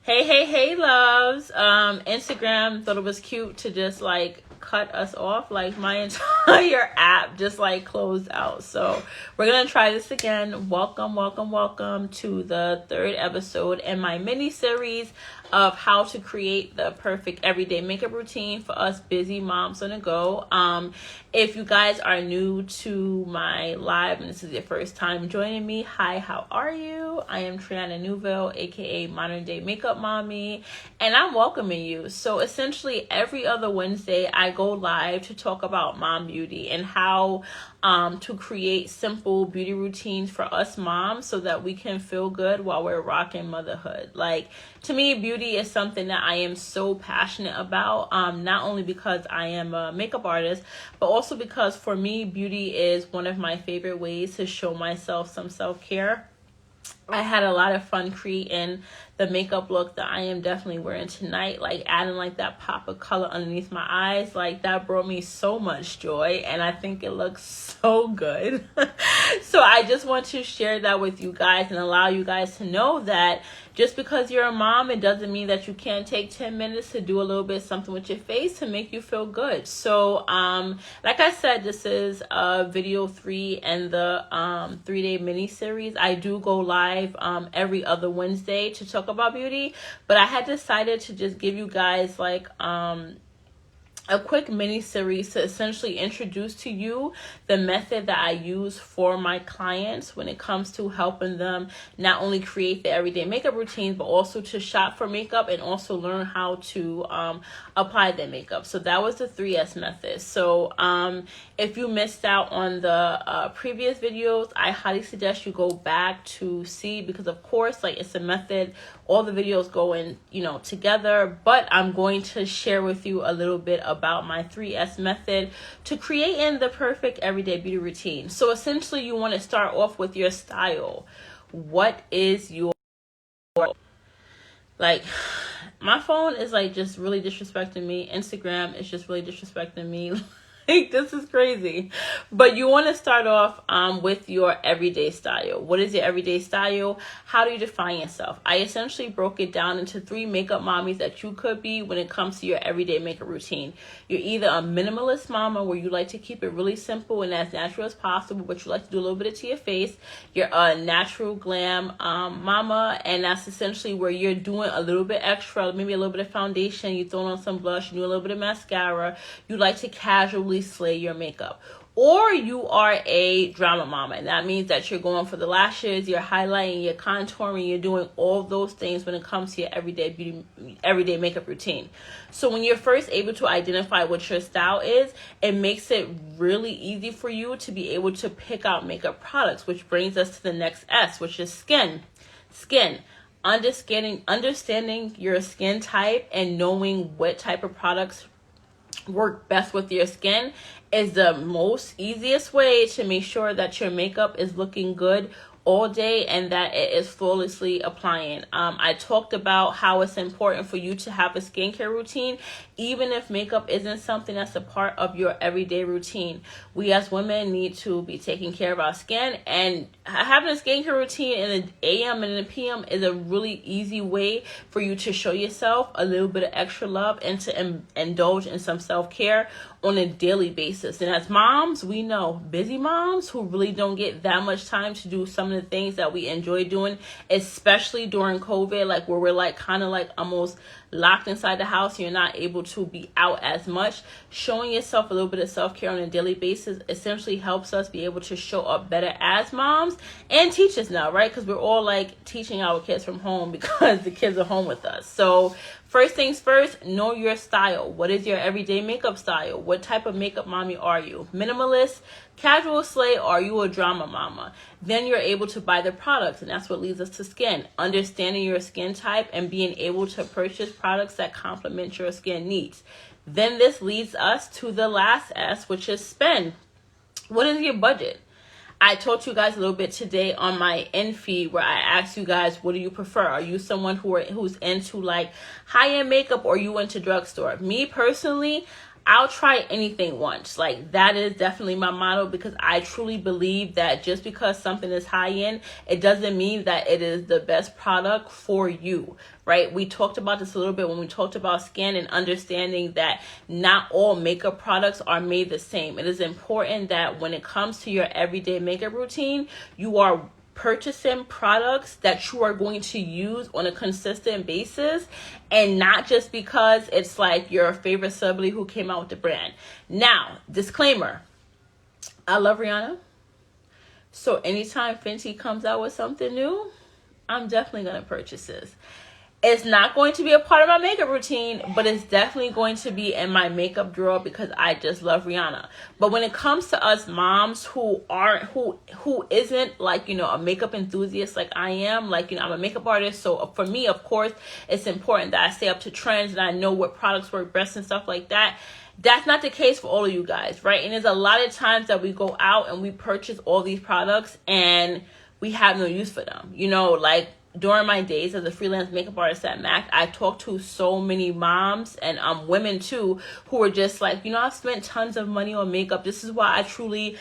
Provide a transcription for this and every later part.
Hey, loves. Instagram thought it was cute to just like cut us off. Like my entire app just like closed out. So we're going to try this again. Welcome to the third episode in my mini series of how to create the perfect everyday makeup routine for us busy moms on the go. If you guys are new to my live and this is your first time joining me, hi, how are you? I am Triana Newville, aka Modern Day Makeup Mommy, and I'm welcoming you. So essentially every other Wednesday I go live to talk about mom beauty and how to create simple beauty routines for us moms so that we can feel good while we're rocking motherhood. Like, to me, beauty is something that I am so passionate about, not only because I am a makeup artist, but also because for me, beauty is one of my favorite ways to show myself some self-care. I had a lot of fun creating the makeup look that I am definitely wearing tonight, like adding like that pop of color underneath my eyes. Like that brought me so much joy and I think it looks so good. So I just want to share that with you guys and allow you guys to know that just because you're a mom, it doesn't mean that you can't take 10 minutes to do a little bit of something with your face to make you feel good. So like I said, this is video 3 in the 3-day mini series. I do go live every other Wednesday to talk about beauty, but I had decided to just give you guys like a quick mini series to essentially introduce to you the method that I use for my clients when it comes to helping them not only create their everyday makeup routines, but also to shop for makeup and also learn how to apply their makeup. So that was the 3S method. So if you missed out on the previous videos, I highly suggest you go back to see, because of course, like, it's a method. All the videos go in, together, but I'm going to share with you a little bit about my 3S method to creating the perfect everyday beauty routine. So essentially, you want to start off with your style. What is your, like, my phone is like just really disrespecting me. Instagram is just really disrespecting me. Like, this is crazy. But you want to start off with your everyday style. What is your everyday style? How do you define yourself? I essentially broke it down into 3 makeup mommies that you could be when it comes to your everyday makeup routine. You're either a minimalist mama where you like to keep it really simple and as natural as possible, but you like to do a little bit to your face. You're a natural glam mama, and that's essentially where you're doing a little bit extra, maybe a little bit of foundation, you throw on some blush, you do a little bit of mascara. You like to casually slay your makeup. Or you are a drama mama, and that means that you're going for the lashes, you're highlighting, you're contouring, you're doing all those things when it comes to your everyday makeup routine. So when you're first able to identify what your style is, it makes it really easy for you to be able to pick out makeup products, which brings us to the next S, which is skin. Understanding your skin type and knowing what type of products work best with your skin is the most easiest way to make sure that your makeup is looking good all day and that it is flawlessly applying. I talked about how it's important for you to have a skincare routine, even if makeup isn't something that's a part of your everyday routine. We as women need to be taking care of our skin, and having a skincare routine in the AM and in the PM is a really easy way for you to show yourself a little bit of extra love and to indulge in some self-care on a daily basis. And as moms, we know, busy moms who really don't get that much time to do some of the things that we enjoy doing, especially during COVID, like where we're like kind of like almost locked inside the house, you're not able to be out as much. Showing yourself a little bit of self-care on a daily basis essentially helps us be able to show up better as moms and teachers now, right? Because we're all like teaching our kids from home because the kids are home with us. So first things first, know your style. What is your everyday makeup style? What type of makeup mommy are you? Minimalist, casual slay, or are you a drama mama? Then you're able to buy the products, and that's what leads us to skin. Understanding your skin type and being able to purchase products that complement your skin needs. Then this leads us to the last S, which is spend. What is your budget? I told you guys a little bit today on my end feed where I asked you guys, what do you prefer? Are you someone who's into like high-end makeup, or are you into drugstore? Me personally, I'll try anything once. Like, that is definitely my motto, because I truly believe that just because something is high end, it doesn't mean that it is the best product for you, right? We talked about this a little bit when we talked about skin and understanding that not all makeup products are made the same. It is important that when it comes to your everyday makeup routine, you are purchasing products that you are going to use on a consistent basis, and not just because it's like your favorite celebrity who came out with the brand. Now, disclaimer, I love Rihanna, so anytime Fenty comes out with something new, I'm definitely going to purchase this. It's not going to be a part of my makeup routine, but it's definitely going to be in my makeup drawer because I just love Rihanna. But when it comes to us moms who isn't like, a makeup enthusiast like I am, like, I'm a makeup artist. So for me, of course, it's important that I stay up to trends and I know what products work best and stuff like that. That's not the case for all of you guys, right? And there's a lot of times that we go out and we purchase all these products and we have no use for them. Like, during my days as a freelance makeup artist at MAC, I talked to so many moms and women too who were just like, I've spent tons of money on makeup. This is why I truly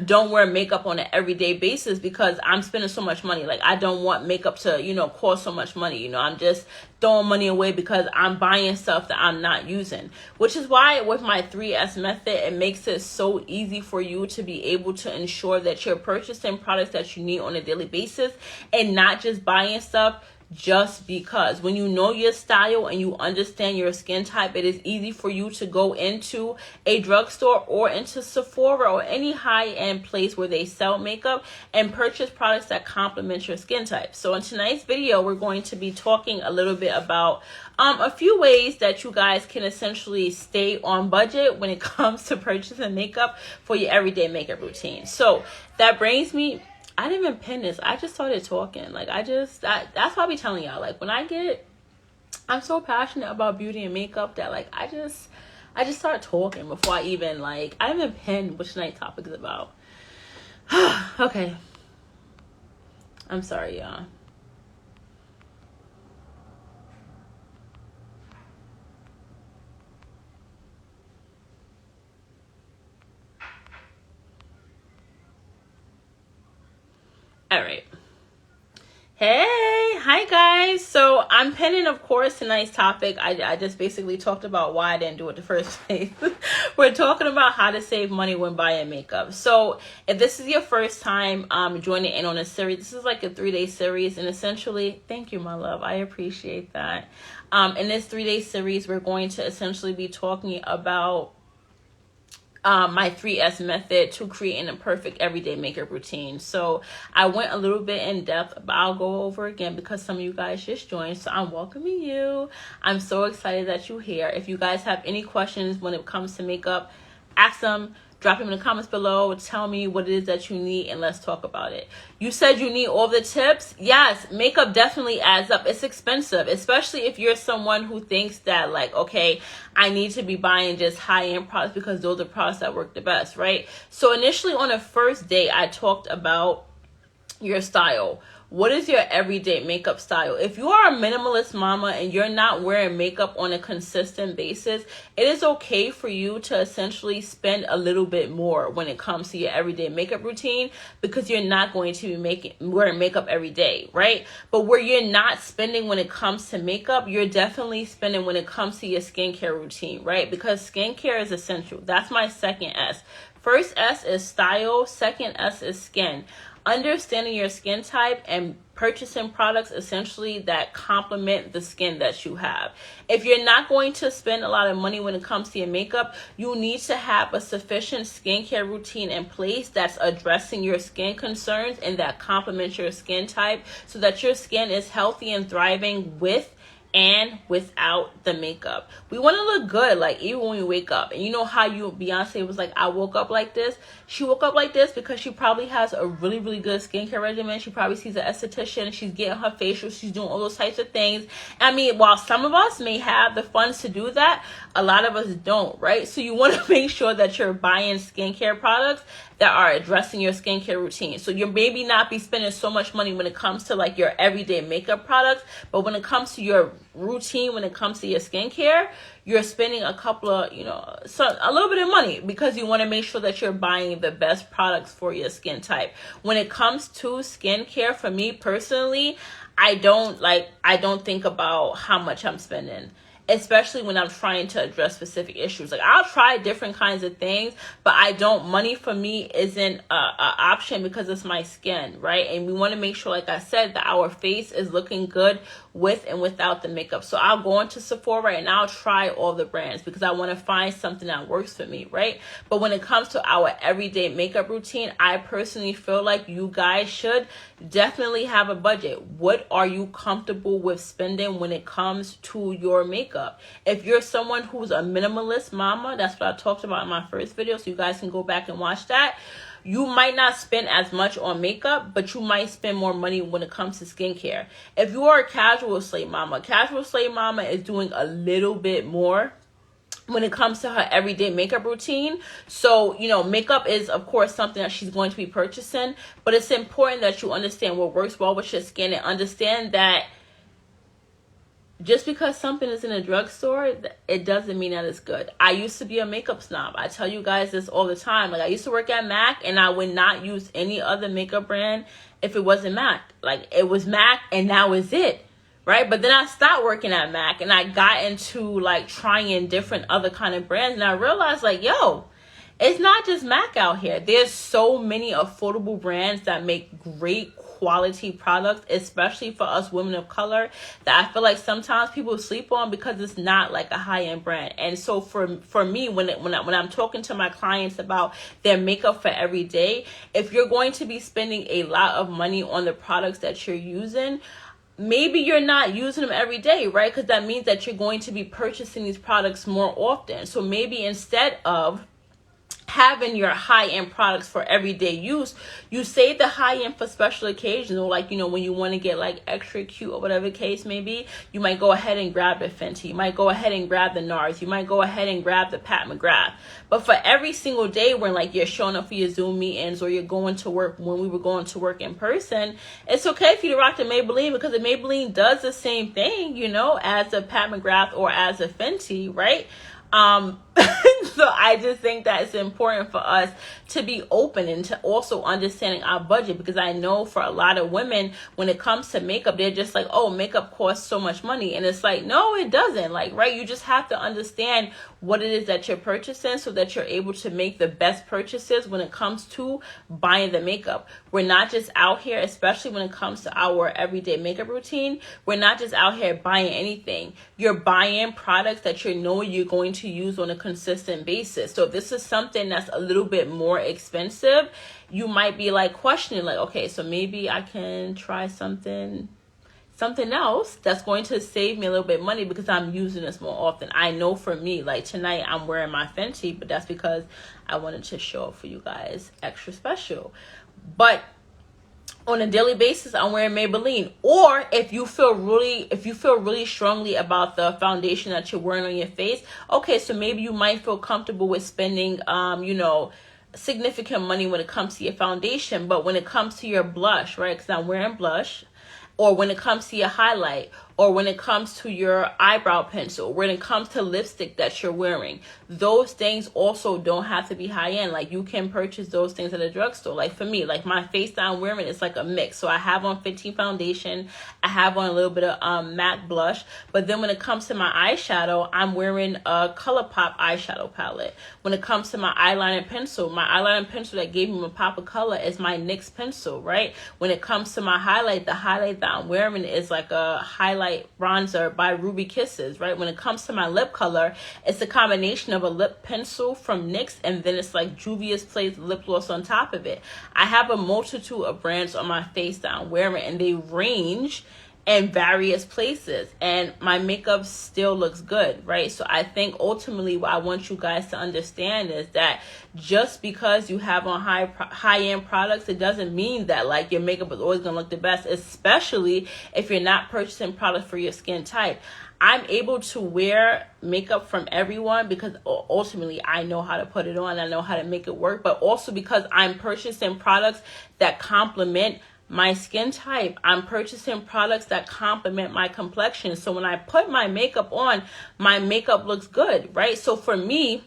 don't wear makeup on an everyday basis, because I'm spending so much money. Like, I don't want makeup to, cost so much money. I'm just throwing money away because I'm buying stuff that I'm not using. Which is why with my 3S method, it makes it so easy for you to be able to ensure that you're purchasing products that you need on a daily basis and not just buying stuff just because. When you know your style and you understand your skin type, it is easy for you to go into a drugstore or into Sephora or any high-end place where they sell makeup and purchase products that complement your skin type. So in tonight's video, we're going to be talking a little bit about a few ways that you guys can essentially stay on budget when it comes to purchasing makeup for your everyday makeup routine. So that brings me, I didn't even pin this. I just started talking. Like, that's why I be telling y'all, like, when I'm so passionate about beauty and makeup that, like, I just start talking before I even, like, I didn't even pin what tonight's topic is about. Okay. I'm sorry, y'all. All right. Hey, hi guys. So I'm pinning, of course, tonight's topic. I just basically talked about why I didn't do it the first place. We're talking about how to save money when buying makeup. So if this is your first time joining in on a series, this is like a 3-day series, and essentially, thank you, my love. I appreciate that. In this 3-day series, we're going to essentially be talking about my 3S method to creating a perfect everyday makeup routine. So I went a little bit in depth, but I'll go over again because some of you guys just joined. So I'm welcoming you. I'm so excited that you're here. If you guys have any questions when it comes to makeup, ask them. Drop them in the comments below. Tell me what it is that you need and let's talk about it. You said you need all the tips. Yes, makeup definitely adds up. It's expensive, especially if you're someone who thinks that, like, okay, I need to be buying just high-end products because those are products that work the best, right? So initially on the first day, I talked about your style. What is your everyday makeup style? If you are a minimalist mama and you're not wearing makeup on a consistent basis, it is okay for you to essentially spend a little bit more when it comes to your everyday makeup routine, because you're not going to be wearing makeup every day, right? But where you're not spending when it comes to makeup, you're definitely spending when it comes to your skincare routine, right? Because skincare is essential. That's my second S. First S is style. Second S is skin. Understanding your skin type and purchasing products essentially that complement the skin that you have. If you're not going to spend a lot of money when it comes to your makeup, you need to have a sufficient skincare routine in place that's addressing your skin concerns and that complements your skin type so that your skin is healthy and thriving with and without the makeup. We want to look good, like, even when we wake up. And you know how Beyonce was like, I woke up like this? She woke up like this because she probably has a really, really good skincare regimen. She probably sees an esthetician. She's getting her facial. She's doing all those types of things. I mean, while some of us may have the funds to do that, a lot of us don't, right? So you want to make sure that you're buying skincare products that are addressing your skincare routine. So you maybe not be spending so much money when it comes to like your everyday makeup products, but when it comes to your routine when it comes to your skincare, you're spending a couple of, a little bit of money because you want to make sure that you're buying the best products for your skin type. When it comes to skincare, for me personally, I don't think about how much I'm spending, especially when I'm trying to address specific issues. Like, I'll try different kinds of things, but money for me isn't a option because it's my skin, right? And we want to make sure, like I said, that our face is looking good with and without the makeup. So I'll go into Sephora and I'll try all the brands because I want to find something that works for me, right? But when it comes to our everyday makeup routine, I personally feel like you guys should definitely have a budget. What are you comfortable with spending when it comes to your makeup? If you're someone who's a minimalist mama, that's what I talked about in my first video, so you guys can go back and watch that. You might not spend as much on makeup, but you might spend more money when it comes to skincare. If you are a casual slave mama is doing a little bit more when it comes to her everyday makeup routine. So, makeup is, of course, something that she's going to be purchasing, but it's important that you understand what works well with your skin and understand that just because something is in a drugstore, it doesn't mean that it's good. I used to be a makeup snob. I tell you guys this all the time. Like, I used to work at MAC, and I would not use any other makeup brand if it wasn't MAC. Like, it was MAC, and that was it, right? But then I stopped working at MAC, and I got into, like, trying different other kind of brands, and I realized, like, it's not just MAC out here. There's so many affordable brands that make great quality products, especially for us women of color, that I feel like sometimes people sleep on because it's not like a high-end brand. And so for me, when I'm talking to my clients about their makeup for every day, if you're going to be spending a lot of money on the products that you're using, maybe you're not using them every day, right? Because that means that you're going to be purchasing these products more often. So maybe instead of having your high-end products for everyday use, you save the high-end for special occasions, or like, when you want to get like extra cute or whatever the case may be, you might go ahead and grab the Fenty, you might go ahead and grab the NARS, you might go ahead and grab the Pat McGrath. But for every single day when like you're showing up for your Zoom meetings or you're going to work, when we were going to work in person, it's okay for you to rock the Maybelline because the Maybelline does the same thing, as a Pat McGrath or as a Fenty, right? So I just think that it's important for us to be open and to also understanding our budget, because I know for a lot of women, when it comes to makeup, they're just like, oh, makeup costs so much money. And it's like, no, it doesn't. Like, right? You just have to understand what it is that you're purchasing so that you're able to make the best purchases when it comes to buying the makeup. We're not just out here, especially when it comes to our everyday makeup routine, we're not just out here buying anything. You're buying products that you know you're going to use on a consistent basis. So if this is something that's a little bit more expensive, you might be like questioning, like, okay, so maybe I can try something else that's going to save me a little bit of money because I'm using this more often. I know for me, like tonight I'm wearing my Fenty, but that's because I wanted to show up for you guys extra special. But on a daily basis, I'm wearing Maybelline. Or if you feel really strongly about the foundation that you're wearing on your face, okay, so maybe you might feel comfortable with spending significant money when it comes to your foundation. But when it comes to your blush, right, because I'm wearing blush, or when it comes to your highlight, or when it comes to your eyebrow pencil, when it comes to lipstick that you're wearing, those things also don't have to be high end. Like, you can purchase those things at a drugstore. Like for me, like my face that I'm wearing, it's like a mix. So I have on Fenty foundation, I have on a little bit of matte blush, but then when it comes to my eyeshadow, I'm wearing a ColourPop eyeshadow palette. When it comes to my eyeliner pencil that gave me a pop of color is my NYX pencil, right? When it comes to my highlight, the highlight that I'm wearing is like a highlight bronzer by Ruby Kisses, right? When it comes to my lip color, it's a combination of a lip pencil from NYX, and then it's like Juvia's Place lip gloss on top of it. I have a multitude of brands on my face that I'm wearing, and they range in various places, and my makeup still looks good, right? So I think ultimately what I want you guys to understand is that just because you have on high-end products, it doesn't mean that like your makeup is always gonna look the best, especially if you're not purchasing products for your skin type. I'm able to wear makeup from everyone because ultimately I know how to put it on, I know how to make it work, but also because I'm purchasing products that complement my skin type. I'm purchasing products that complement my complexion. So when I put my makeup on, my makeup looks good, right? So for me,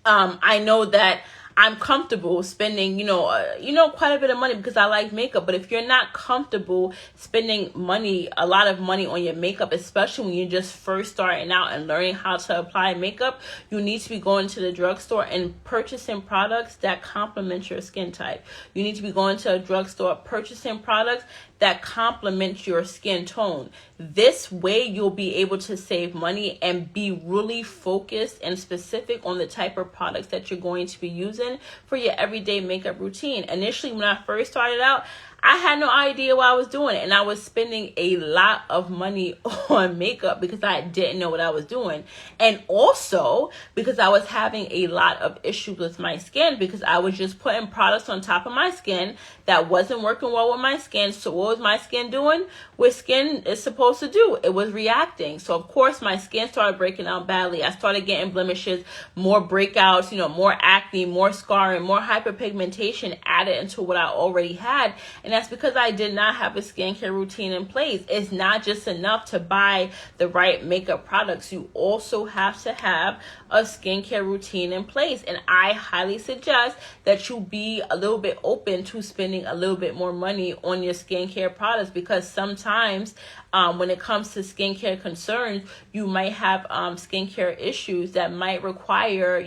I know that I'm comfortable spending, quite a bit of money because I like makeup. But if you're not comfortable spending money, a lot of money on your makeup, especially when you're just first starting out and learning how to apply makeup, you need to be going to the drugstore and purchasing products that complement your skin type. You need to be going to a drugstore, purchasing products that complement your skin tone. This way you'll be able to save money and be really focused and specific on the type of products that you're going to be using for your everyday makeup routine. Initially, when I first started out, I had no idea what I was doing, and I was spending a lot of money on makeup because I didn't know what I was doing. And also because I was having a lot of issues with my skin because I was just putting products on top of my skin that wasn't working well with my skin. So what was my skin doing? What skin is supposed to do? It was reacting. So of course my skin started breaking out badly. I started getting blemishes, more breakouts, more acne, more scarring, more hyperpigmentation added into what I already had. And that's because I did not have a skincare routine in place. It's not just enough to buy the right makeup products. You also have to have a skincare routine in place. And I highly suggest that you be a little bit open to spending a little bit more money on your skincare products, because sometimes when it comes to skincare concerns, you might have skincare issues that might require,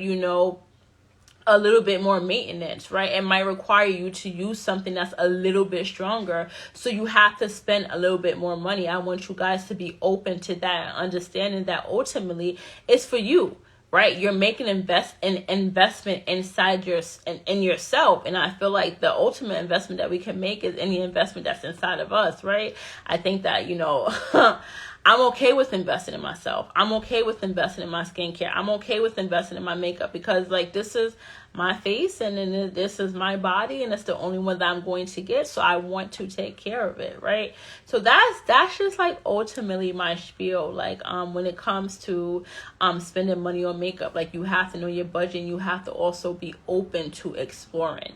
a little bit more maintenance, right? It might require you to use something that's a little bit stronger. So you have to spend a little bit more money. I want you guys to be open to that and understanding that ultimately it's for you, right? You're making an investment inside in yourself. And I feel like the ultimate investment that we can make is any investment that's inside of us, right? I think that, I'm okay with investing in myself. I'm okay with investing in my skincare. I'm okay with investing in my makeup because this is my face and then this is my body and it's the only one that I'm going to get. So I want to take care of it, right? So that's just ultimately my spiel. When it comes to spending money on makeup, you have to know your budget and you have to also be open to exploring.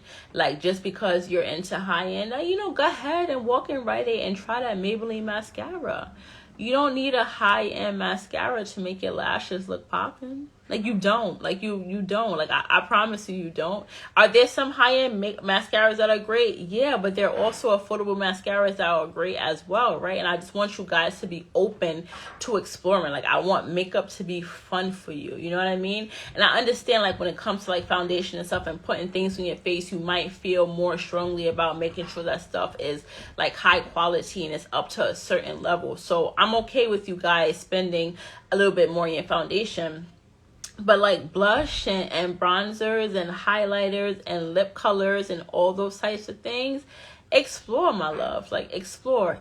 Just because you're into high end, go ahead and walk in Rite Aid and try that Maybelline mascara. You don't need a high-end mascara to make your lashes look popping. You don't. You don't. I promise you don't. Are there some high-end mascaras that are great? Yeah, but there are also affordable mascaras that are great as well, right? And I just want you guys to be open to exploring. I want makeup to be fun for you. You know what I mean? And I understand, when it comes to, foundation and stuff and putting things on your face, you might feel more strongly about making sure that stuff is, high quality and it's up to a certain level. So I'm okay with you guys spending a little bit more on your foundation. But blush and bronzers and highlighters and lip colors and all those types of things, explore, my love. Explore.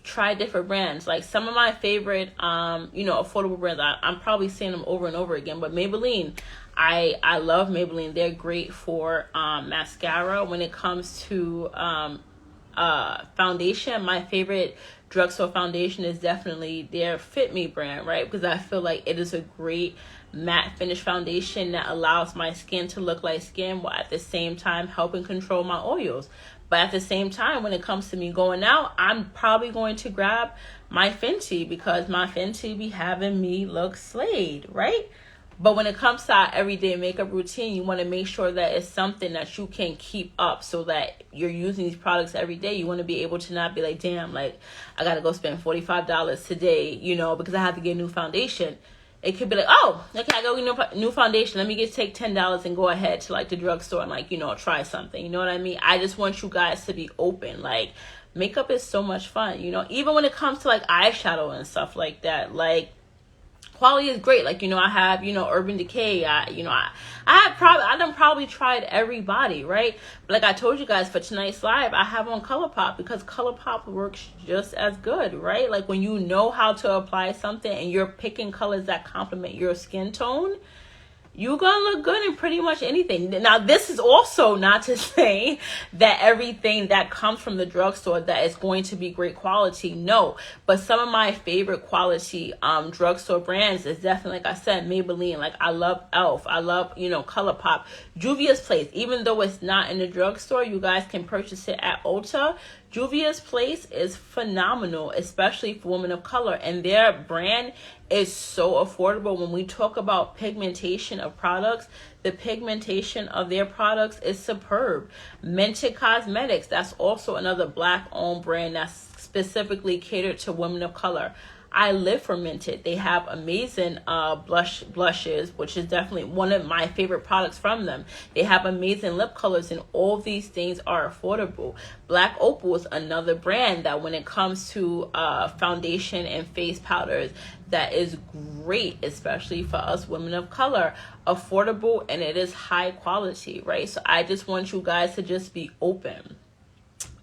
Try different brands. Some of my favorite, affordable brands, I'm probably saying them over and over again, but Maybelline. I love Maybelline. They're great for mascara. When it comes to foundation, my favorite drugstore foundation is definitely their Fit Me brand, right? Because I feel like it is a great matte finish foundation that allows my skin to look like skin while at the same time helping control my oils. But at the same time, when it comes to me going out, I'm probably going to grab my Fenty because my Fenty be having me look slayed, right? But when it comes to our everyday makeup routine, you want to make sure that it's something that you can keep up so that you're using these products every day. You want to be able to not be damn, I got to go spend $45 today, because I have to get a new foundation. It could be oh, okay, I go new foundation. Let me take $10 and go ahead to the drugstore and try something. You know what I mean? I just want you guys to be open. Makeup is so much fun, even when it comes to eyeshadow and stuff like that. Quality is great. I have, Urban Decay. I done probably tried everybody, right? But I told you guys for tonight's live, I have on ColourPop because ColourPop works just as good, right? When you know how to apply something and you're picking colors that complement your skin tone, you're gonna look good in pretty much anything. Now, this is also not to say that everything that comes from the drugstore that is going to be great quality. No, but some of my favorite quality drugstore brands is definitely, like I said, Maybelline. Like, I love Elf. I love, ColourPop. Juvia's Place, even though it's not in the drugstore, you guys can purchase it at Ulta. Juvia's Place is phenomenal, especially for women of color, and their brand is so affordable. When we talk about pigmentation of products, the pigmentation of their products is superb. Mented Cosmetics, that's also another Black-owned brand that's specifically catered to women of color. I live for Mented. They have amazing blushes, which is definitely one of my favorite products from them. They have amazing lip colors, and all these things are affordable. Black Opal is another brand that when it comes to foundation and face powders, that is great, especially for us women of color. Affordable, and it is high quality, right? So I just want you guys to just be open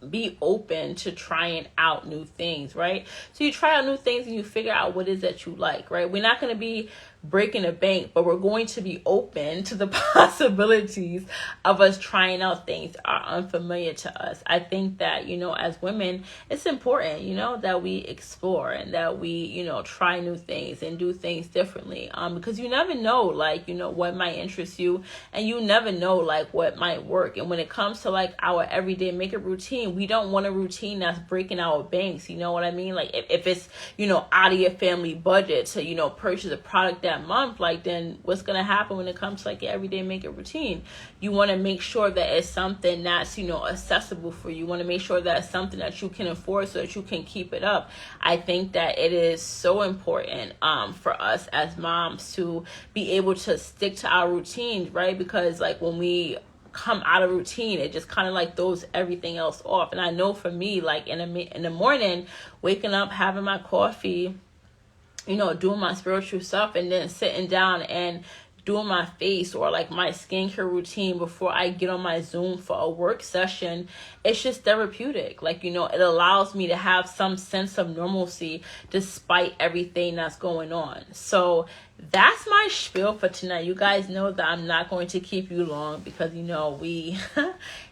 to trying out new things, right? So you try out new things and you figure out what it is that you like, right? We're not going to be breaking the bank, but we're going to be open to the possibilities of us trying out things that are unfamiliar to us. I think that, as women, it's important, that we explore and that we, try new things and do things differently. Because you never know, like, what might interest you, and you never know, like, what might work. And when it comes to, like, our everyday makeup routine, we don't want a routine that's breaking our banks. You know what I mean? Like, if it's, out of your family budget to, purchase a product that month, like, then what's gonna happen when it comes to, like, your everyday makeup routine? You want to make sure that it's something that's accessible for you. You want to make sure that it's something that you can afford so that you can keep it up. I think that it is so important for us as moms to be able to stick to our routines, right? Because, like, when we come out of routine, it just kind of like throws everything else off. And I know for me, like, in the morning, waking up, having my coffee, doing my spiritual stuff, and then sitting down and doing my face or like my skincare routine before I get on my Zoom for a work session, it's just therapeutic. Like, it allows me to have some sense of normalcy despite everything that's going on. So that's my spiel for tonight. You guys know that I'm not going to keep you long because, we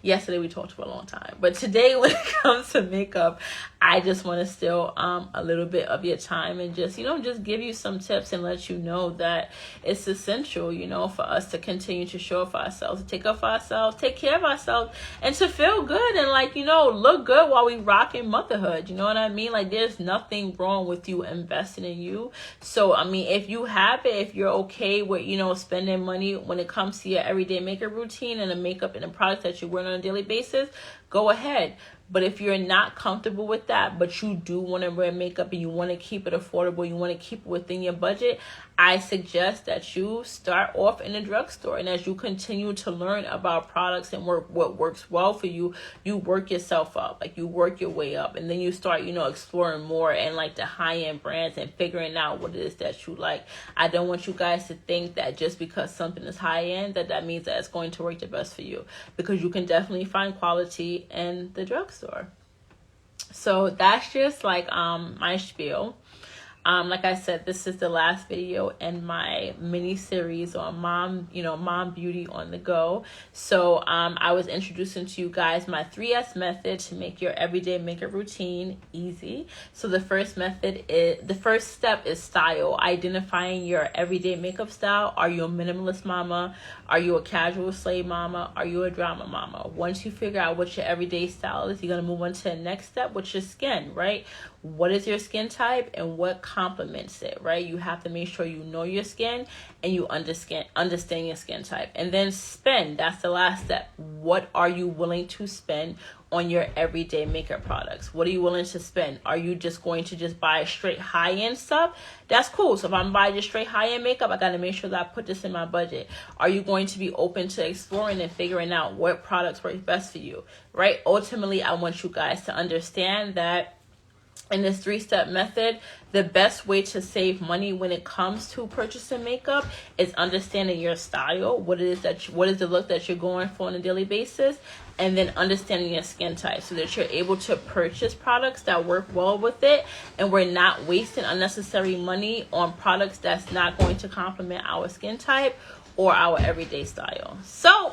yesterday we talked for a long time. But today, when it comes to makeup, I just want to steal a little bit of your time and just, just give you some tips and let you know that it's essential, for us to continue to show up for ourselves, to take up for ourselves, take care of ourselves, and to feel good and, like, look good while we rocking motherhood. You know what I mean? Like, there's nothing wrong with you investing in you. So, I mean, if you have it, if you're okay with, spending money when it comes to your everyday makeup routine and the makeup and the products that you're wearing on a daily basis, go ahead. But if you're not comfortable with that, but you do want to wear makeup and you want to keep it affordable, you want to keep it within your budget, I suggest that you start off in a drugstore. And as you continue to learn about products and what works well for you, you work yourself up, like you work your way up. And then you start, exploring more and like the high-end brands and figuring out what it is that you like. I don't want you guys to think that just because something is high-end, that means that it's going to work the best for you. Because you can definitely find quality in the drugstore. So that's just like my spiel. Like I said, this is the last video in my mini series on mom beauty on the go. So I was introducing to you guys my 3S method to make your everyday makeup routine easy. So the first step is style, identifying your everyday makeup style. Are you a minimalist mama? Are you a casual slave mama? Are you a drama mama? Once you figure out what your everyday style is, you're going to move on to the next step, which is skin, right? What is your skin type and what complements it, right? You have to make sure you know your skin and you understand your skin type. And then spend, that's the last step. What are you willing to spend on your everyday makeup products? What are you willing to spend? Are you just going to just buy straight high-end stuff? That's cool. So if I'm buying just straight high-end makeup, I got to make sure that I put this in my budget. Are you going to be open to exploring and figuring out what products work best for you, right? Ultimately, I want you guys to understand that in this 3-step method, the best way to save money when it comes to purchasing makeup is understanding your style, what is the look that you're going for on a daily basis, and then understanding your skin type so that you're able to purchase products that work well with it, and we're not wasting unnecessary money on products that's not going to complement our skin type or our everyday style. So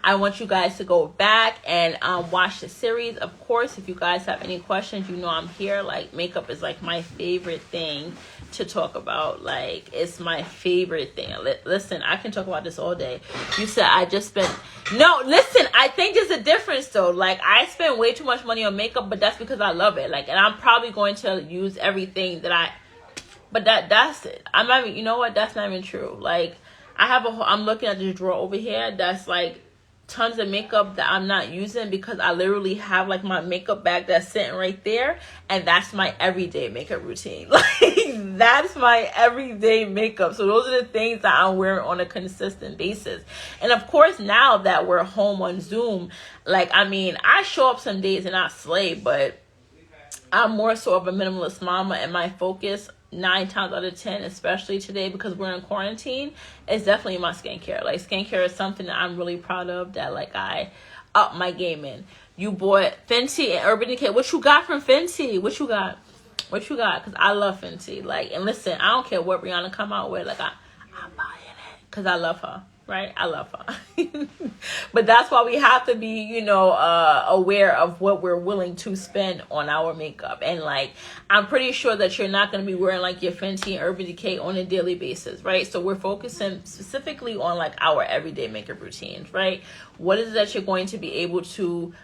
I want you guys to go back and watch the series. Of course, if you guys have any questions, you know I'm here. Like, makeup is like my favorite thing to talk about. Like, it's my favorite thing. Listen, I can talk about this all day. You said I just spent... No, listen, I think there's a difference though. Like, I spend way too much money on makeup, but that's because I love it. Like, and I'm probably going to use everything that I... But that's it. I'm not even... You know what? That's not even true. Like, I'm looking at this drawer over here. That's like tons of makeup that I'm not using because I literally have like my makeup bag that's sitting right there, and that's my everyday makeup routine. Like, that's my everyday makeup. So those are the things that I'm wearing on a consistent basis. And of course, now that we're home on Zoom, like, I mean, I show up some days and I slay, but I'm more so of a minimalist mama, and my focus 9 times out of 10, especially today because we're in quarantine, is definitely my skincare. Like, skincare is something that I'm really proud of, that like I up my game in. You bought Fenty and Urban Decay. What you got from Fenty? What you got? Because I love Fenty. Like, and listen, I don't care what Rihanna come out with. Like, I'm buying it because I love her. Right? I love her. But that's why we have to be, you know, aware of what we're willing to spend on our makeup. And like, I'm pretty sure that you're not going to be wearing like your Fenty and Urban Decay on a daily basis, right? So we're focusing specifically on like our everyday makeup routines, right? What is it that you're going to be able to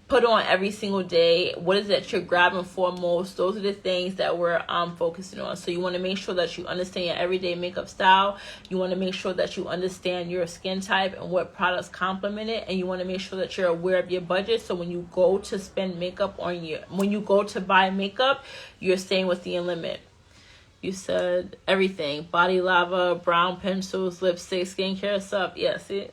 put on every single day? What is it that you're grabbing for most? Those are the things that we're focusing on. So you want to make sure that you understand your everyday makeup style. You want to make sure that you understand your skin type and what products complement it. And you want to make sure that you're aware of your budget. So when you go to spend makeup on when you go to buy makeup, you're staying within limit. You said everything: body lava, brown pencils, lipstick, skincare stuff. Yeah, see?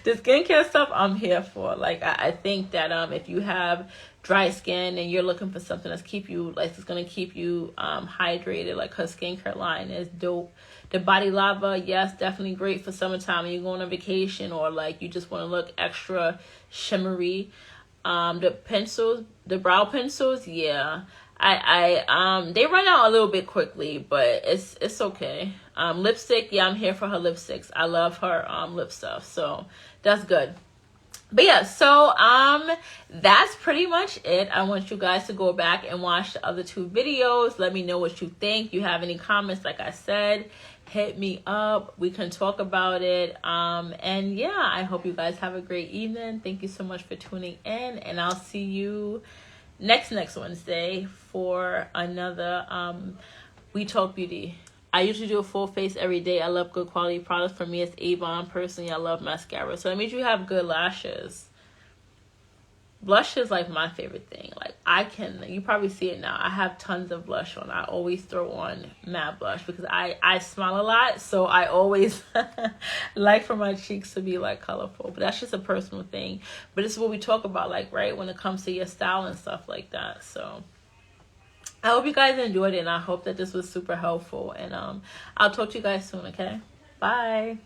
The skincare stuff I'm here for. Like, I think that if you have dry skin and you're looking for something that's it's gonna keep you hydrated, like her skincare line is dope. The body lava, yes, definitely great for summertime when you're going on vacation or like you just want to look extra shimmery. The pencils, the brow pencils, yeah. They run out a little bit quickly, but it's okay. Lipstick, yeah, I'm here for her lipsticks. I love her lip stuff, so that's good. But yeah, so that's pretty much it. I want you guys to go back and watch the other 2 videos. Let me know what you think. You have any comments, like I said, hit me up. We can talk about it. And yeah, I hope you guys have a great evening. Thank you so much for tuning in, and I'll see you next Wednesday for another We Talk Beauty. I usually do a full face every day. I love good quality products. For me, it's Avon. Personally, I love mascara. So that means you have good lashes. Blush is like my favorite thing. Like, you probably see it now. I have tons of blush on. I always throw on matte blush because I smile a lot. So I always like for my cheeks to be like colorful. But that's just a personal thing. But this is what we talk about, like, right, when it comes to your style and stuff like that. So I hope you guys enjoyed it, and I hope that this was super helpful. And I'll talk to you guys soon, okay? Bye.